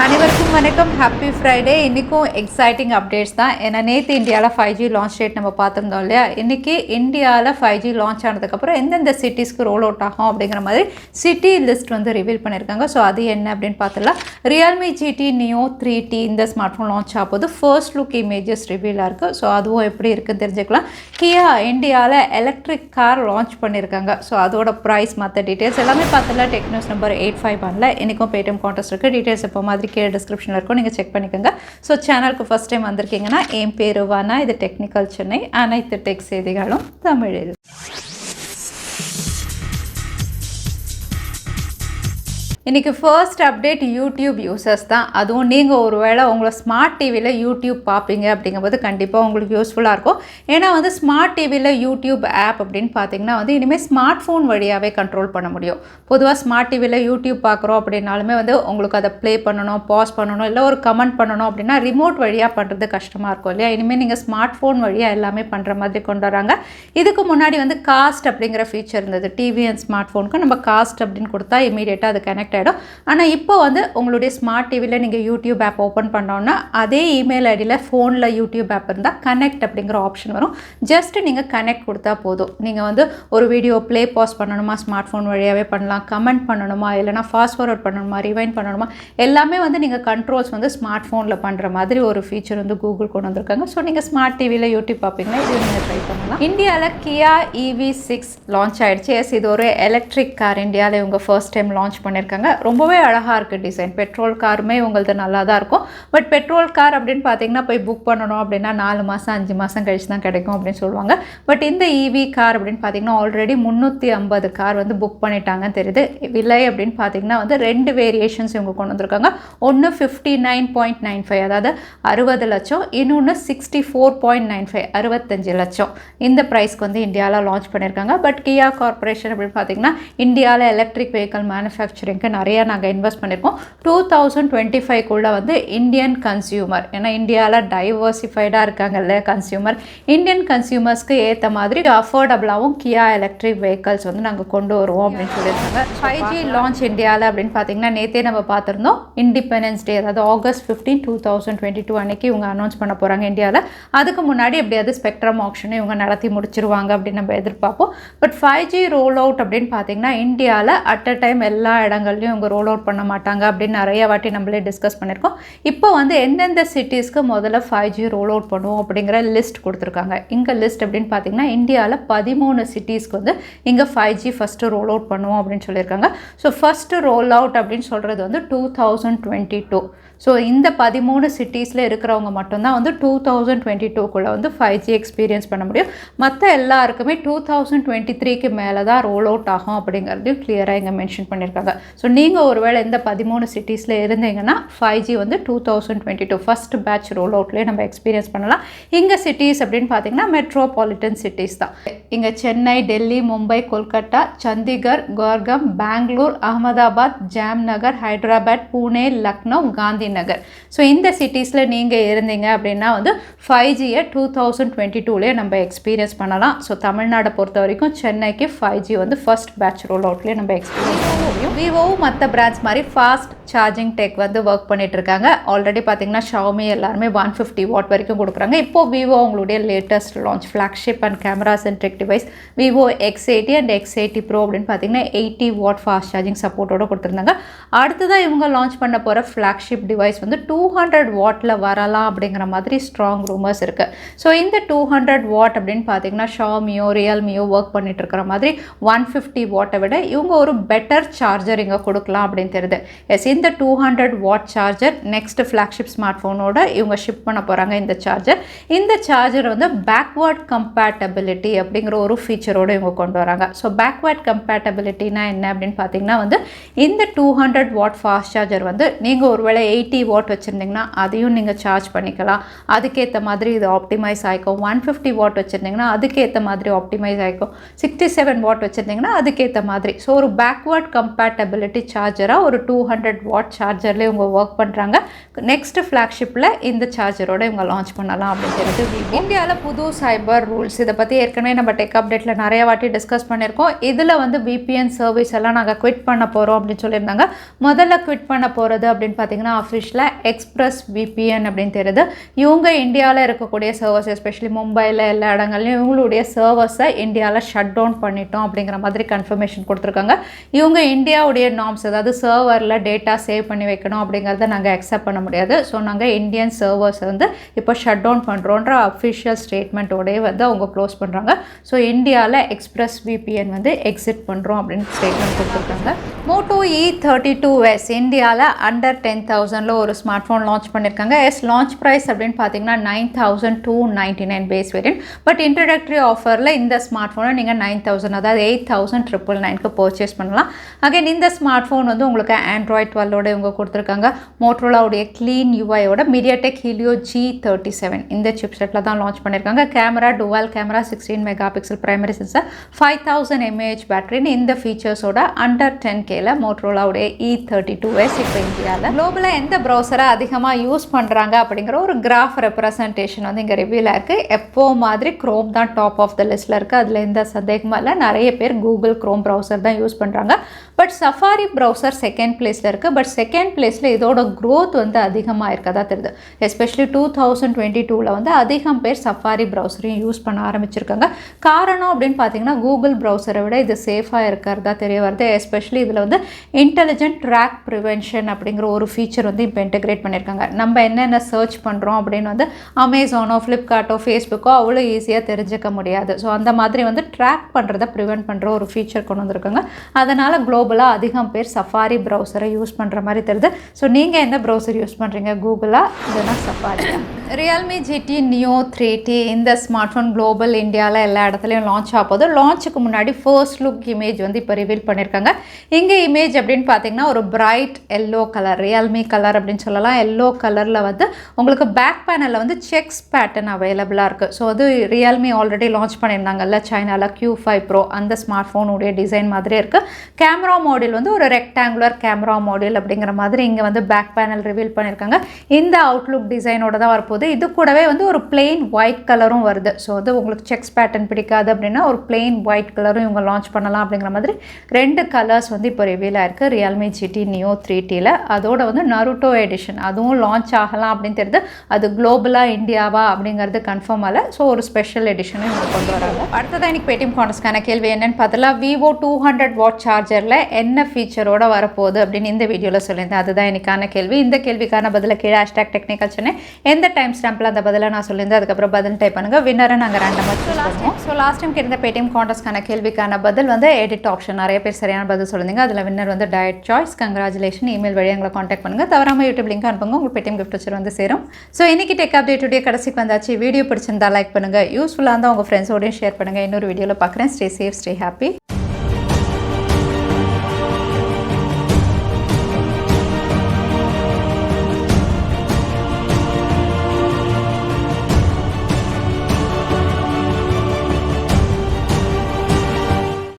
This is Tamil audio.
அனைவருக்கும் வணக்கம். Happy Friday. இன்றைக்கும் எக்ஸைட்டிங் அப்டேட்ஸ் தான். ஏன்னா நேற்று இந்தியாவில் 5G லான்ச் டேட் நம்ம பார்த்துருந்தோம் இல்லையா. இன்றைக்கி இந்தியாவில் 5G லான்ச் ஆனதுக்கப்புறம் எந்தெந்த சிட்டிஸ்க்கு ரோல் அவுட் ஆகும் அப்படிங்கிற மாதிரி சிட்டி லிஸ்ட் வந்து ரிவீல் பண்ணியிருக்காங்க. ஸோ அது என்ன அப்படின்னு பார்த்துலாம். Realme GT Neo 3T இந்த ஸ்மார்ட் ஃபோன் லான்ச் ஆகும்போது ஃபர்ஸ்ட் லுக் இமேஜஸ் ரிவீலாக இருக்குது. ஸோ அதுவும் எப்படி இருக்குன்னு தெரிஞ்சுக்கலாம். கியா இந்தியாவில் எலக்ட்ரிக் கார் லான்ச் பண்ணியிருக்காங்க. ஸோ அதோட ப்ரைஸ் மற்ற டீட்டெயில்ஸ் எல்லாமே பார்த்துலாம். டெக்னிக்ஸ் நம்பர் 851 இன்றைக்கும் பேடிஎம் கான்டெஸ்ட் இருக்குது. டீட்டெயில்ஸ் இப்போ மாதிரி கீழே டிஸ்கிரிப்ஷனில் இருக்கும், நீங்கள் செக் பண்ணிக்கோங்க. ஸோ சேனலுக்கு ஃபஸ்ட் டைம் வந்திருக்கீங்கன்னா என் பேர் வானா, இது டெக்னிக்கல் சென்னை, அனைத்து டெக் செய்திகளும் தமிழில். இன்றைக்கி ஃபர்ஸ்ட் அப்டேட் யூடியூப் யூசர்ஸ் தான். அதுவும் நீங்கள் ஒரு வேளை உங்களை ஸ்மார்ட் டிவியில் யூடியூப் பார்ப்பீங்க அப்படிங்கும்போது கண்டிப்பாக உங்களுக்கு யூஸ்ஃபுல்லாக இருக்கும். ஏன்னா வந்து ஸ்மார்ட் டிவியில் யூடியூப் ஆப் அப்படின்னு பார்த்தீங்கன்னா வந்து இனிமேல் ஸ்மார்ட் ஃபோன் வழியாகவே கண்ட்ரோல் பண்ண முடியும். பொதுவாக ஸ்மார்ட் டிவியில் யூடியூப் பார்க்குறோம் அப்படின்னாலுமே வந்து உங்களுக்கு அதை ப்ளே பண்ணணும், பாஸ் பண்ணணும், இல்லை ஒரு கமெண்ட் பண்ணணும் அப்படின்னா ரிமோட் வழியாக பண்ணுறது கஷ்டமாக இருக்கும் இல்லையா. இனிமேல் நீங்கள் ஸ்மார்ட் ஃபோன் வழியாக எல்லாமே பண்ணுற மாதிரி கொண்டு வராங்க. இதுக்கு முன்னாடி வந்து காஸ்ட் அப்படிங்கிற ஃபீச்சர் இருந்தது. டிவி அண்ட் ஸ்மார்ட் ஃபோனுக்கு நம்ம காஸ்ட் அப்படின்னு கொடுத்தா இமீடியட்டாக அது கனெக்ட் ஆகிடும். ஆனால் இப்போ வந்து உங்களுடைய ஸ்மார்ட் டிவியில் நீங்கள் யூடியூப் ஆப் ஓப்பன் பண்ணோன்னா அதே இமெயில் ஐடியில் ஃபோனில் யூடியூப் ஆப் இருந்தால் கனெக்ட் அப்படிங்கிற ஆப்ஷன் வரும். ஜஸ்ட் நீங்கள் கனெக்ட் கொடுத்தா போதும். நீங்கள் வந்து ஒரு வீடியோ ப்ளே பாஸ் பண்ணணுமா ஸ்மார்ட் ஃபோன் வழியாகவே பண்ணலாம், கமெண்ட் பண்ணணுமா, இல்லைனா ஃபாஸ்ட் ஃபார்வர்ட் பண்ணணுமா, ரிவைண்ட் பண்ணணுமா, எல்லாமே வந்து நீங்கள் கண்ட்ரோல்ஸ் வந்து ஸ்மார்ட் ஃபோனில் பண்ணுற மாதிரி ஒரு ஃபீச்சர் வந்து கூகுள் கொண்டு வந்திருக்காங்க. ஸோ நீங்கள் ஸ்மார்ட் டிவியில் யூடியூப் பார்ப்பீங்கன்னா இது நீங்கள் ட்ரை பண்ணலாம். இந்தியாவில் கியா EV6 லான்ச் ஆகிடுச்சு. எஸ், இது ஒரு எலக்ட்ரிக் கார். இந்தியாவில் இவங்க ஃபர்ஸ்ட் டைம் லான்ச் பண்ணியிருக்காங்க. ரொம்பவே அழகாக இருக்குது டிசைன். பெட்ரோல் காருமே உங்களது நல்லா தான் இருக்கும். பட் பெட்ரோல் கார் அப்படின்னு பார்த்தீங்கன்னா போய் புக் பண்ணணும் அப்படின்னா 4 மாதம் 5 மாதம் கழிச்சு தான் கிடைக்கும் அப்படின்னு சொல்லுவாங்க. பட் இந்த EV கார் அப்படின்னு பார்த்தீங்கன்னா ஆல்ரெடி 350 கார் வந்து புக் பண்ணிட்டாங்கன்னு தெரியுது. விலை அப்படின்னு பார்த்தீங்கன்னா வந்து 2 வேரியேஷன்ஸ் இவங்க கொண்டு வந்திருக்காங்க. ஒன்று 59.95, அதாவது 60 லட்சம், இன்னொன்று 64.95, 65 லட்சம். இந்த ப்ரைஸ்க்கு வந்து இந்தியாவில் லான்ச் பண்ணியிருக்காங்க. பட் கியா கார்பரேஷன் அப்படின்னு பார்த்தீங்கன்னா இந்தியாவில் எலக்ட்ரிக் வெஹிக்கல் மேனுஃபேக்சரிங்க்கு நிறையா நாங்கள் இன்வெஸ்ட் பண்ணியிருக்கோம். 2025 வந்து இந்தியன் கன்சியூமர், ஏன்னா இந்தியாவில் டைவர்சிஃபைடாக இருக்காங்கல்ல கன்சியூமர், இந்தியன் கன்சியூமர்ஸ்க்கு ஏற்ற மாதிரி அஃபோர்டபுளாகவும் கியா எலக்ட்ரிக் வெஹிக்கல்ஸ் வந்து நாங்கள் கொண்டு வருவோம் அப்படின்னு சொல்லியிருக்காங்க. 5G லான்ச் இந்தியாவில் அப்படின்னு பார்த்தீங்கன்னா நேற்றே நம்ம பார்த்துருந்தோம். இண்டிபெண்டன்ஸ் டே, அதாவது ஆகஸ்ட் 15, 2022 அன்னைக்கு இவங்க அனௌன்ஸ் பண்ண போகிறாங்க இந்தியாவில். அதுக்கு முன்னாடி எப்படியாவது ஸ்பெக்ட்ரம் ஆக்ஷனை இவங்க நடத்தி முடிச்சிருவாங்க அப்படின்னு நம்ம எதிர்பார்ப்போம். பட் 5G ரோல் அவுட் அப்படின்னு பார்த்தீங்கன்னா இந்தியாவில் அட் அ டைம் எல்லா இடங்கள்லையும் இவங்க ரோல் அவுட் பண்ண மாட்டாங்க அப்படின்னு நிறைய வாட்டி நம்மளே டிஸ்கஸ் பண்ணியிருக்கோம். இப்போ வந்து எந்தெந்த சிட்டிஸ்க்கு முதல்ல 5G ரோல் அவுட் பண்ணுவோம் அப்படிங்கிற லிஸ்ட் கொடுத்துருக்காங்க. இங்கே லிஸ்ட் அப்படின்னு பார்த்தீங்கன்னா இந்தியாவில் 13 சிட்டிஸ்க்கு வந்து இங்கே 5G ஃபஸ்ட்டு ரோல் அவுட் பண்ணுவோம் அப்படின்னு சொல்லியிருக்காங்க. ஸோ ஃபஸ்ட்டு ரோல் அவுட் அப்படின்னு சொல்கிறது வந்து 2022. ஸோ இந்த 13 சிட்டிஸில் இருக்கிறவங்க மட்டும்தான் வந்து 2022க்குள்ளே வந்து 5G எக்ஸ்பீரியன்ஸ் பண்ண முடியும். மற்ற எல்லாருக்குமே 2023க்கு மேலே தான் ரோல் அவுட் ஆகும் அப்படிங்கிறதையும் கிளியராக இங்கே மென்ஷன் பண்ணியிருக்காங்க. ஸோ நீங்கள் ஒருவேளை இந்த 13 சிட்டிஸில் இருந்தீங்கன்னா 5G வந்து 2022 ஃபஸ்ட் பேட்ச் ரோல் அவுட்லேயே நம்ம எக்ஸ்பீரியன்ஸ் பண்ணலாம். இங்கே சிட்டிஸ் அப்படின்னு பார்த்தீங்கன்னா மெட்ரோபாலிட்டன் சிட்டிஸ் தான். இங்கே சென்னை, டெல்லி, மும்பை, கொல்கட்டா, சண்டிகர், குர்காம், பெங்களூர், அகமதாபாத், ஜாம்நகர், ஹைதராபாத், பூனே, லக்னோ, காந்தி நகர். ஸோ இந்த சிட்டிஸில் நீங்கள் இருந்தீங்க அப்படின்னா வந்து 5Gயை 2022லேயே நம்ம எக்ஸ்பீரியன்ஸ் பண்ணலாம். ஸோ தமிழ்நாடை பொறுத்த வரைக்கும் சென்னைக்கு 5G வந்து ஃபர்ஸ்ட் பேட்ச் ரோல் அவுட்லேயே நம்ம எக்ஸ்பீரியன்ஸ் பண்ண முடியும். விவோவும் மற்ற பிராண்ட்ஸ் மாதிரி ஃபாஸ்ட் சார்ஜிங் டெக் வந்து ஒர்க் பண்ணிட்டு இருக்காங்க. ஆல்ரெடி பார்த்தீங்கன்னா ஷாமி எல்லாருமே 150 வாட் வரைக்கும் கொடுக்குறாங்க. இப்போது விவோ அவங்களுடைய latest launch flagship and camera centric device Vivo X80 and X80 Pro அப்படின்னு பார்த்தீங்கன்னா 80 வாட் ஃபாஸ்ட் சார்ஜிங் சப்போர்ட்டோடு கொடுத்துருந்தாங்க. அடுத்ததான் இவங்க லான்ச் பண்ண போகிற ஃப்ளாக்ஷிப் டிவைஸ் வந்து 200 வாட்டில் வரலாம் அப்படிங்கிற மாதிரி ஸ்ட்ராங் ரூமர்ஸ் இருக்குது. ஸோ இந்த 200 வாட் அப்படின்னு பார்த்தீங்கன்னா ஷாமியோ ரியல்மியோ ஒர்க் பண்ணிட்டு இருக்கிற மாதிரி 150 வாட்டை விட இவங்க ஒரு பெட்டர் சார்ஜர் இங்கே கொடுக்கலாம் அப்படின்னு தெரியுது. எஸ், இந்த 200 watt charger next flagship smart ஃபோனோட இவங்க ஷிப் பண்ண போகிறாங்க. இந்த சார்ஜர் வந்து பேக்வர்ட் கம்பேட்டபிலிட்டி அப்படிங்கிற ஒரு ஃபீச்சரோடு இவங்க கொண்டு வராங்க. ஸோ பேக்வர்ட் கம்பேட்டபிலிட்டினா என்ன அப்படின்னு பார்த்தீங்கன்னா வந்து இந்த 200 வாட் ஃபாஸ்ட் சார்ஜர் வந்து நீங்கள் ஒருவேளை 80 வாட் வச்சுருந்தீங்கன்னா அதையும் நீங்கள் சார்ஜ் பண்ணிக்கலாம். அதுக்கேற்ற மாதிரி இது ஆப்டிமைஸ் ஆகிக்கும். 150 வாட் வச்சுருந்தீங்கன்னா அதுக்கேற்ற மாதிரி ஆப்டிமைஸ் ஆகிக்கும். 67 வாட் வச்சுருந்தீங்கன்னா அதுக்கேற்ற மாதிரி. ஸோ ஒரு பேக்வர்ட் கம்பேட்டபிலிட்டி குவாலிட்டி சார்ஜராக ஒரு 200 வாட் சார்ஜர்லேயே இவங்க ஒர்க் பண்ணுறாங்க. நெக்ஸ்ட் ஃப்ளாக்ஷிப்பில் இந்த சார்ஜரோட இவங்க லான்ச் பண்ணலாம் அப்படிங்கிறது விவோ. இந்தியாவில் புது சைபர் ரூல்ஸ் இதை பற்றி ஏற்கனவே நம்ம டெக் அப்டேட்டில் நிறைய வாட்டி டிஸ்கஸ் பண்ணியிருக்கோம். இதில் வந்து VPN சர்வீஸ் எல்லாம் நாங்கள் குவிட் பண்ண போகிறோம் அப்படின்னு சொல்லியிருந்தாங்க. முதல்ல குவிட் பண்ண போகிறது அப்படின்னு பார்த்தீங்கன்னா அஃபிஷியலாக ExpressVPN அப்படின்னு தெரியுது. இவங்க இந்தியாவில் இருக்கக்கூடிய சர்வர்ஸ் எஸ்பெஷலி மும்பையில் எல்லா இடங்கள்லையும் இவங்களுடைய சர்வர்ஸை இந்தியாவில் ஷட் டவுன் பண்ணிட்டோம் அப்படிங்கிற மாதிரி கன்ஃபர்மேஷன் கொடுத்துருக்காங்க. இவங்க இந்தியாவுடைய நார்ம்ஸ் அதாவது சர்வரில் டேட்டா சேவ் பண்ணி வைக்கணும் அப்படிங்கிறத நாங்கள் அக்செப்ட் பண்ண முடியாது. ஸோ நாங்கள் இந்தியன் சர்வர்ஸை வந்து இப்போ ஷட் டவுன் பண்ணுறோன்ற அஃபிஷியல் ஸ்டேட்மெண்ட்டோடய வந்து அவங்க க்ளோஸ் பண்ணுறாங்க. ஸோ இந்தியாவில் ExpressVPN வந்து எக்ஸிட் பண்ணுறோம் அப்படின்னு ஸ்டேட்மெண்ட் கொடுத்துருக்காங்க. Moto E32s இந்தியாவில் அண்டர் 10,000 ஒரு ஸ்மார்ட் ஃபோன் லான்ச் பண்ணியிருக்காங்க. லான்ச் ப்ரைஸ் அப்படின்னு பார்த்தீங்கன்னா 9,299 பேஸ் வேரியன்ட். பட் இன்ட்ரடக்டரி ஆஃபரில் இந்த ஸ்மார்ட் ஃபோனை நீங்கள் 9,000 அதாவது 8,999க்கு பர்ச்சேஸ் பண்ணலாம். அகைன் இந்த ஸ்மார்ட் ஃபோன் வந்து உங்களுக்கு Android 12ஓட இவங்க கொடுத்துருக்காங்க. மோட்டோரோலாவுடைய க்ளீன் யூஐயோட MediaTek Helio G37 இந்த சிப் செட்டில் தான் லான்ச் பண்ணியிருக்காங்க. Camera twelve camera 16 mega pixel primary sensor 5000 mAh பேட்டரின்னு இந்த ஃபீச்சர்ஸோட அண்டர் 10Kல மோட்டோரோலாவுடைய E32s இப்போ இந்தியாவில் குளோபலாக எந்த ப்ரௌசரை அதிகமாக யூஸ் பண்ணுறாங்க அப்படிங்கிற ஒரு கிராஃப் ரெப்ரசன்டேஷன் வந்து இங்கே ரிவீல் இருக்குது. எப்போ மாதிரி க்ரோம் தான் டாப் ஆஃப் த லிஸ்ட்டில் இருக்குது. அதில் எந்த சந்தேகமும் இல்லை. நிறைய பேர் கூகுள் க்ரோம் ப்ரௌசர் தான் யூஸ் பண்ணுறாங்க. பட் சஃபாரி ப்ரௌசர் செகண்ட் பிளேஸில் இருக்குது. பட் செகண்ட் பிளேஸில் இதோட க்ரோத் வந்து அதிகமாக இருக்கதா தெரியுது. எஸ்பெஷலி 2022 வந்து அதிகம் பேர் சஃபாரி ப்ரௌசரையும் யூஸ் பண்ண ஆரம்பிச்சிருக்காங்க. காரணம் அப்படின்னு பார்த்தீங்கன்னா கூகுள் ப்ரௌசரை விட இது சேஃபாக இருக்கிறதா தெரிய வருது. எஸ்பெஷலி இதில் வந்து இன்டெலிஜென்ட் ட்ராக் ப்ரிவென்ஷன் அப்படிங்கிற ஒரு ஃபீச்சர் வந்து இப்போ இன்டெகிரேட் பண்ணியிருக்காங்க. நம்ம என்னென்ன சர்ச் பண்ணுறோம் அப்படின்னு வந்து அமேசானோ ஃப்ளிப்கார்ட்டோ ஃபேஸ்புக்கோ அவ்வளோ ஈஸியாக தெரிஞ்சுக்க முடியாது. ஸோ அந்த மாதிரி வந்து ட்ராக் பண்ணுறதை ப்ரிவென்ட் பண்ணுற ஒரு ஃபீச்சர் கொண்டு வந்திருக்காங்க. அதனால் குளோபலாக அதிகம் பேர் சஃபாரி ப்ரௌசரை யூஸ் பண்ணுற மாதிரி தெரியுது. ஸோ நீங்கள் எந்த ப்ரௌசர் யூஸ் பண்ணுறீங்க? கூகுளா இல்லைனா சஃபாரியா? Realme GT Neo 3T இந்த ஸ்மார்ட் ஃபோன் குளோபல் இந்தியாவில் எல்லா இடத்துலையும் லான்ச் ஆகுது. லான்ச்சுக்கு முன்னாடி ஃபர்ஸ்ட் லுக் இமேஜ் வந்து இப்போ ரிவீல் பண்ணியிருக்காங்க. இங்கே இமேஜ் அப்படின்னு பார்த்தீங்கன்னா ஒரு bright yellow colour Realme colour அப்படின்னு சொல்லலாம். எல்லோ கலரில் வந்து உங்களுக்கு பேக் பேனலில் வந்து செக்ஸ் பேட்டர்ன் அவைலபிளாக இருக்குது. ஸோ அது ரியல்மி ஆல்ரெடி லான்ச் பண்ணியிருந்தாங்கல்ல சைனாவில் Q5 Pro அந்த ஸ்மார்ட் ஃபோனுடைய டிசைன் மாதிரியே இருக்குது. கேமரா மாடியூல் வந்து ஒரு ரெக்டாங்குலர் கேமரா மாடியூல் அப்படிங்கிற மாதிரி இங்கே வந்து பேக் பேனல் ரிவீல் பண்ணியிருக்காங்க. இந்த அவுட்லுக் டிசைனோட தான் வரப்போகுது. இது கூடவே வந்து ஒரு பிளெயின் ஒயிட் கலரும் வருது. ஸோ அது உங்களுக்கு செக்ஸ் பேட்டர்ன் பிடிக்காது அப்படின்னா ஒரு பிளெயின் ஒயிட் கலரும் இவங்க லான்ச் பண்ணலாம் அப்படிங்கிற மாதிரி 2 கலர்ஸ் வந்து இப்போ ரிவீல் ஆயிருக்கு Realme GT Neo 3Tல. அதோட வந்து நருட்டோ எடிஷன் அதுவும் லான்ச் ஆகலாம் அப்படின்னு தெரியுது. அது குளோபலாக இந்தியாவா அப்படிங்கிறது கன்ஃபார்ம் ஆகலை. ஸோ ஒரு ஸ்பெஷல் எடிஷனும் இவங்க கொண்டு வராங்க. அடுத்ததான் இன்னைக்கு பேடிஎம் கார்னர்ஸ்க்கான கேள்வி என்னன்னு பார்த்தலாம். Vivo 200 வாட் சார்ஜரில் என்ன ஃபீச்சரோட வரப்போகுது அப்படின்னு இந்த வீடியோவில் சொல்லியிருந்தேன். அதுதான் இன்னைக்கான கேள்வி. இந்த கேள்விக்கான பதில கீழே #Technical Chennai எந்த டைம் ஸ்டாம்பில் அந்த பதிலை நான் சொல்லியிருந்தேன். அதுக்கப்புறம் பதில் டைப் பண்ணுங்கள். வின்னரை நாங்கள் ரேண்டமாக சொல்லுவோம். ஸோ லாஸ்ட் டைம் இருந்த பேடிஎம் கார்னர்ஸ்க்கான கேள்விக்கான பதில் வந்து எடிட் ஆப்ஷன். நிறைய பேர் சரியான பதில் சொல்லியிருந்தீங்க. அதில் வின்னர் வந்து டயட் சாய்ஸ். கங்க்ராச்சுலேஷன். இமெயில் வழி எங்களை காண்டாக்ட் பண்ணுங்கள். தவறாமல் யூடியூப் லிங்க் அனுப்புங்க. உங்களுக்கு பேடிஎம் கிஃப்ட் வச்சு வந்து சேரும். ஸோ இன்னைக்கு டெக் அப்டேட்டுடைய கடைசிக்கு வந்தாச்சு. வீடியோ பிடிச்சிருந்தா லைக் பண்ணுங்கள். யூஸ்ஃபுல்லாக இருந்தால் உங்கள் ஃப்ரெண்ட்ஸோடையும் ஷேர் பண்ணுங்கள். இன்னொரு வீடியோவில் பார்க்குறேன். Stay safe, stay happy.